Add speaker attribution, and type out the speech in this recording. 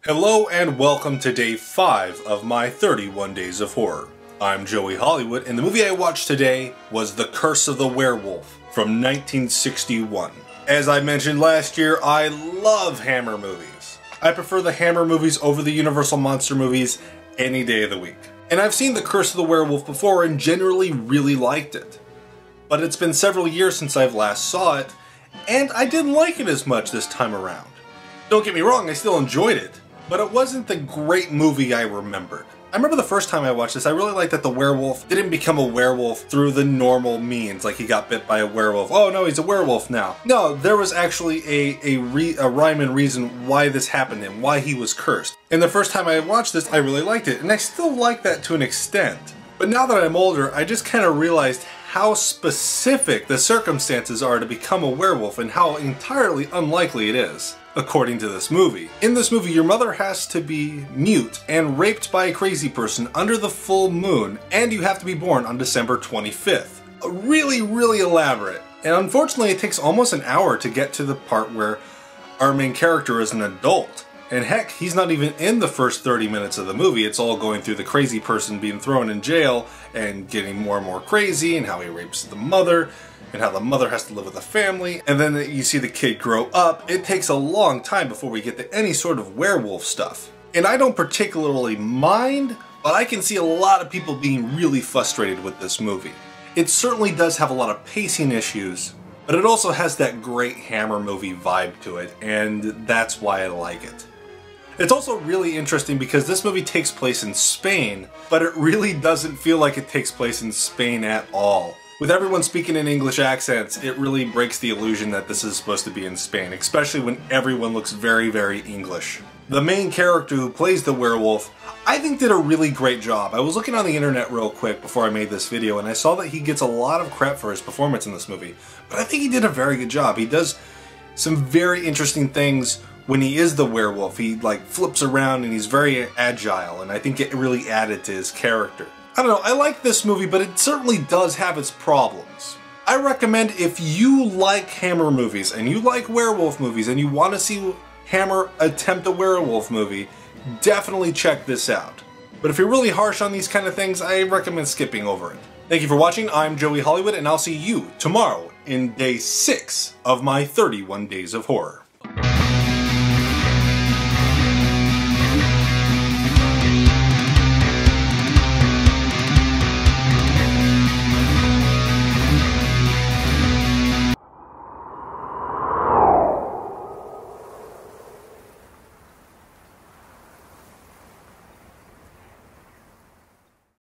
Speaker 1: Hello and welcome to day 5 of my 31 Days of Horror. I'm Joey Hollywood, and the movie I watched today was The Curse of the Werewolf from 1961. As I mentioned last year, I love Hammer movies. I prefer the Hammer movies over the Universal Monster movies any day of the week. And I've seen The Curse of the Werewolf before and generally really liked it. But it's been several years since I've last saw it, and I didn't like it as much this time around. Don't get me wrong, I still enjoyed it. But it wasn't the great movie I remembered. I remember the first time I watched this, I really liked that the werewolf didn't become a werewolf through the normal means, like he got bit by a werewolf. Oh no, he's a werewolf now. No, there was actually a rhyme and reason why this happened and why he was cursed. And the first time I watched this, I really liked it, and I still like that to an extent. But now that I'm older, I just kind of realized how specific the circumstances are to become a werewolf and how entirely unlikely it is. According to this movie. In this movie, your mother has to be mute and raped by a crazy person under the full moon, and you have to be born on December 25th. Really, really elaborate. And unfortunately, it takes almost an hour to get to the part where our main character is an adult. And heck, he's not even in the first 30 minutes of the movie. It's all going through the crazy person being thrown in jail and getting more and more crazy, and how he rapes the mother, and how the mother has to live with the family, and then you see the kid grow up. It takes a long time before we get to any sort of werewolf stuff. And I don't particularly mind, but I can see a lot of people being really frustrated with this movie. It certainly does have a lot of pacing issues, but it also has that great Hammer movie vibe to it, and that's why I like it. It's also really interesting because this movie takes place in Spain, but it really doesn't feel like it takes place in Spain at all. With everyone speaking in English accents, it really breaks the illusion that this is supposed to be in Spain, especially when everyone looks very, very English. The main character who plays the werewolf, I think did a really great job. I was looking on the internet real quick before I made this video, and I saw that he gets a lot of crap for his performance in this movie, but I think he did a very good job. He does some very interesting things when he is the werewolf. He like flips around and he's very agile, and I think it really added to his character. I don't know, I like this movie, but it certainly does have its problems. I recommend if you like Hammer movies, and you like werewolf movies, and you want to see Hammer attempt a werewolf movie, definitely check this out. But if you're really harsh on these kind of things, I recommend skipping over it. Thank you for watching, I'm Joey Hollywood, and I'll see you tomorrow in day 6 of my 31 Days of Horror.